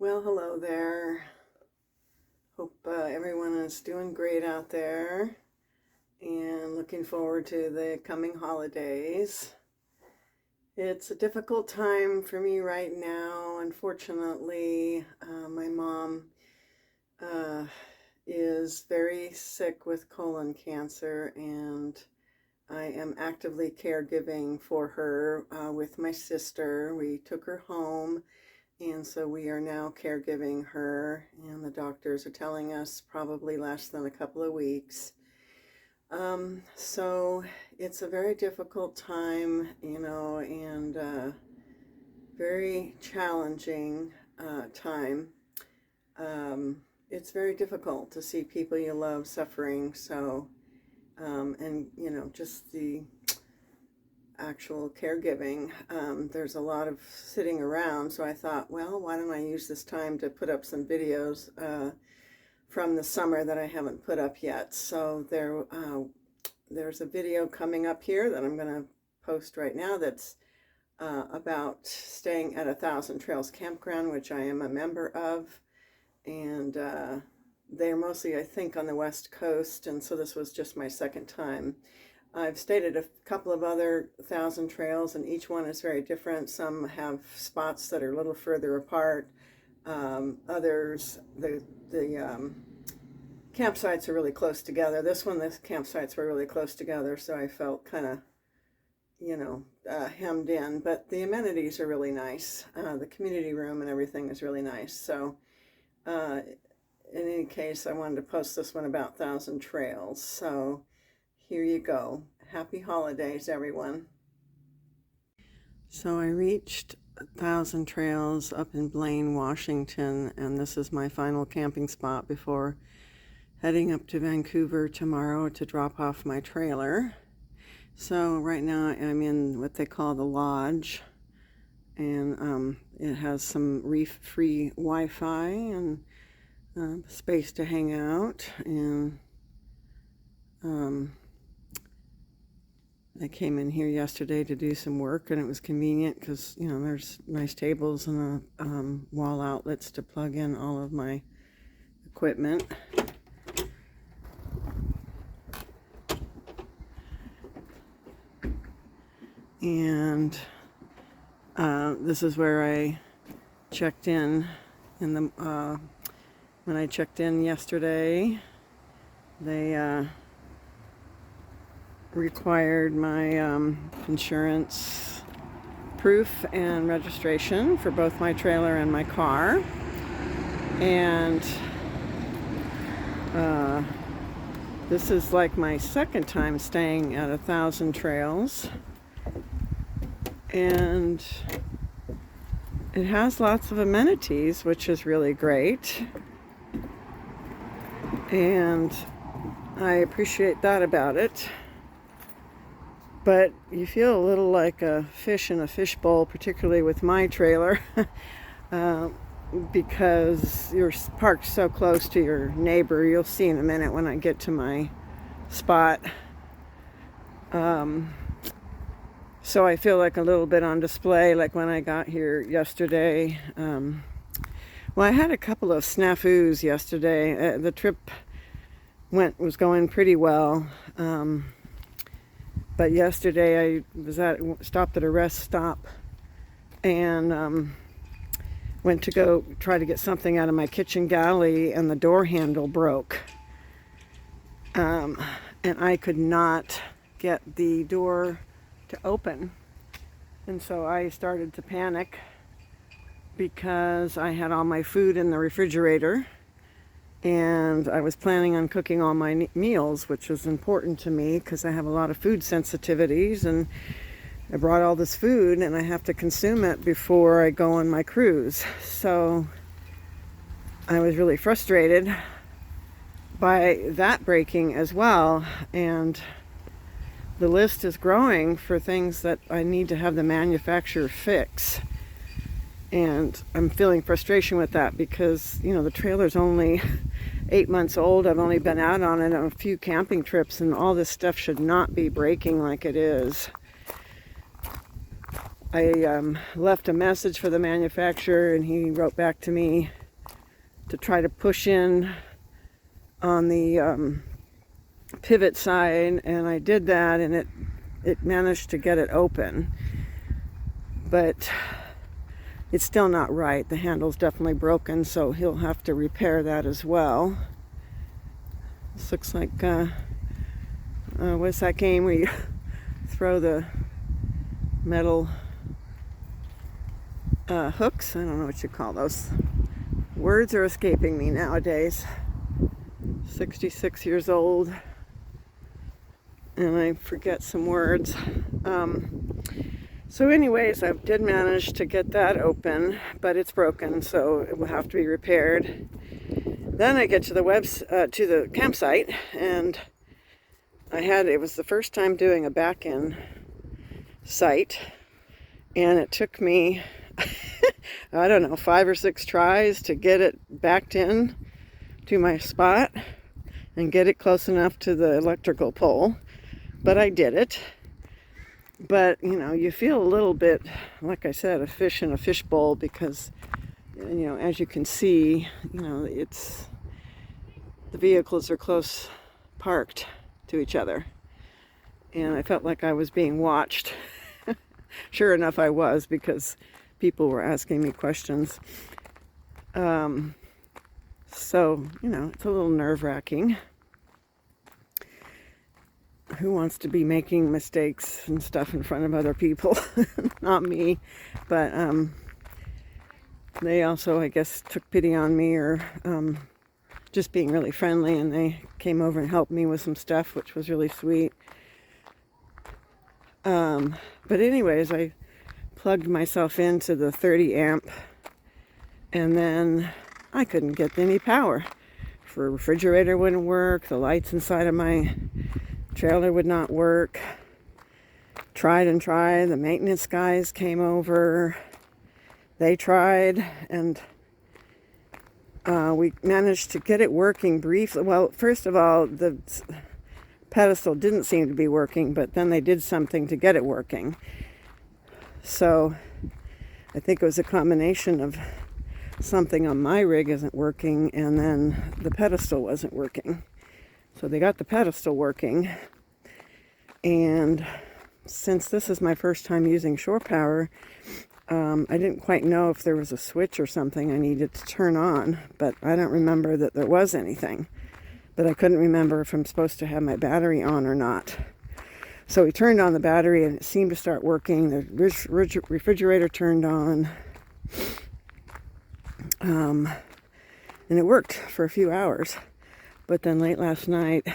Well, hello there. Hope everyone is doing great out there and looking forward to the coming holidays. It's a difficult time for me right now. Unfortunately, my mom is very sick with colon cancer, and I am actively caregiving for her with my sister. We took her home. And so we are now caregiving her, and the doctors are telling us probably less than a couple of weeks. So it's a very difficult time, and very challenging time. It's very difficult to see people you love suffering. So, and just the actual caregiving, there's a lot of sitting around, so I thought, well, why don't I use this time to put up some videos from the summer that I haven't put up yet. So there's a video coming up here that I'm going to post right now that's about staying at 1,000 Trails Campground, which I am a member of, and they're mostly, I think, on the West Coast, and so this was just my second time. I've stayed at a couple of other 1,000 trails, and each one is very different. Some have spots that are a little further apart. Others, the campsites are really close together. This one, the campsites were really close together, so I felt kind of, hemmed in. But the amenities are really nice. The community room and everything is really nice. So in any case, I wanted to post this one about 1,000 Trails. So here you go. Happy holidays, everyone. So I reached 1,000 Trails up in Blaine, Washington, and this is my final camping spot before heading up to Vancouver tomorrow to drop off my trailer. So right now I'm in what they call the lodge, and it has some reef-free Wi-Fi and space to hang out, and I came in here yesterday to do some work, and it was convenient because, there's nice tables and wall outlets to plug in all of my equipment. And this is where I checked in the when I checked in yesterday. They required my insurance proof and registration for both my trailer and my car, and this is like my second time staying at 1,000 Trails, and it has lots of amenities, which is really great, and I appreciate that about it. But you feel a little like a fish in a fishbowl, particularly with my trailer, because you're parked so close to your neighbor. You'll see in a minute when I get to my spot. So I feel like a little bit on display, like when I got here yesterday. Well, I had a couple of snafus yesterday. The trip was going pretty well. But yesterday I was stopped at a rest stop, and went to go try to get something out of my kitchen galley, and the door handle broke. And I could not get the door to open. And so I started to panic because I had all my food in the refrigerator. And I was planning on cooking all my meals, which is important to me because I have a lot of food sensitivities, and I brought all this food and I have to consume it before I go on my cruise. So I was really frustrated by that breaking as well, and the list is growing for things that I need to have the manufacturer fix. And I'm feeling frustration with that because, the trailer's only 8 months old. I've only been out on it on a few camping trips, and all this stuff should not be breaking like it is. left a message for the manufacturer, and he wrote back to me to try to push in on the pivot side, and I did that, and it managed to get it open, but it's still not right. The handle's definitely broken, so he'll have to repair that as well. This looks like what's that game where you throw the metal hooks? I don't know what you call those. Words are escaping me nowadays. 66 years old, and I forget some words. So anyways, I did manage to get that open, but it's broken, so it will have to be repaired. Then I get to the campsite, and it was the first time doing a back-in site, and it took me I don't know, 5 or 6 tries to get it backed in to my spot and get it close enough to the electrical pole, but I did it. But you know, you feel a little bit, like I said, a fish in a fishbowl, because you know, as you can see, you know, the vehicles are close parked to each other, and I felt like I was being watched. Sure enough, I was, because people were asking me questions. So, you know, it's a little nerve-wracking. Who wants to be making mistakes and stuff in front of other people? Not me. But they also, I guess, took pity on me, or just being really friendly, and they came over and helped me with some stuff, which was really sweet. But anyways, I plugged myself into the 30 amp, and then I couldn't get any power. The refrigerator wouldn't work, the lights inside of my trailer would not work. Tried and tried. The maintenance guys came over, they tried, and we managed to get it working briefly. Well, first of all, the pedestal didn't seem to be working, but then they did something to get it working. So I think it was a combination of something on my rig isn't working, and then the pedestal wasn't working. So they got the pedestal working, and since this is my first time using shore power, I didn't quite know if there was a switch or something I needed to turn on, but I don't remember that there was anything. But I couldn't remember if I'm supposed to have my battery on or not. So we turned on the battery, and it seemed to start working. The refrigerator turned on. And it worked for a few hours. But then late last night,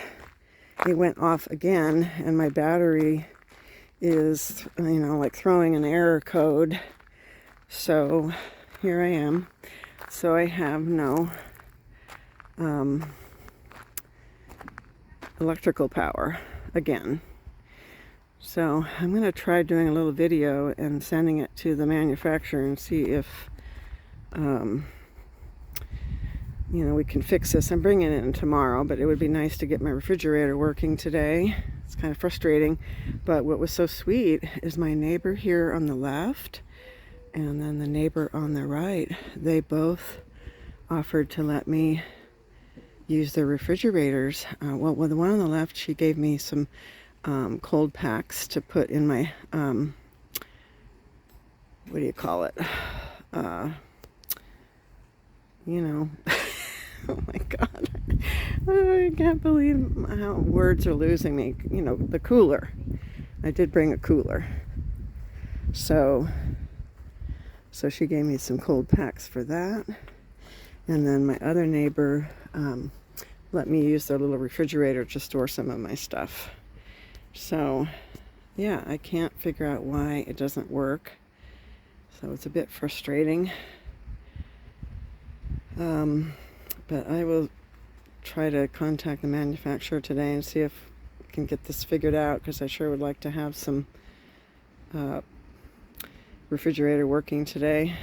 it went off again, and my battery is, you know, like throwing an error code. So here I am. So I have no electrical power again. So I'm going to try doing a little video and sending it to the manufacturer and see if you know, we can fix this. I'm bringing it in tomorrow, but it would be nice to get my refrigerator working today. It's kind of frustrating, but what was so sweet is my neighbor here on the left and then the neighbor on the right, they both offered to let me use their refrigerators. Well, the one on the left, she gave me some cold packs to put in my, what do you call it? You know, oh my God, I can't believe how words are losing me. You know, the cooler. I did bring a cooler. So she gave me some cold packs for that. And then my other neighbor let me use their little refrigerator to store some of my stuff. So yeah, I can't figure out why it doesn't work. So it's a bit frustrating. But I will try to contact the manufacturer today and see if I can get this figured out, because I sure would like to have some refrigerator working today.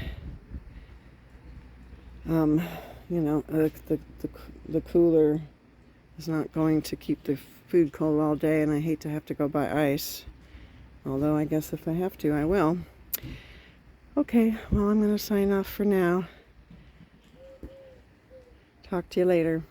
You know, the cooler is not going to keep the food cold all day, and I hate to have to go buy ice. Although I guess if I have to, I will. Okay, well, I'm going to sign off for now. Talk to you later.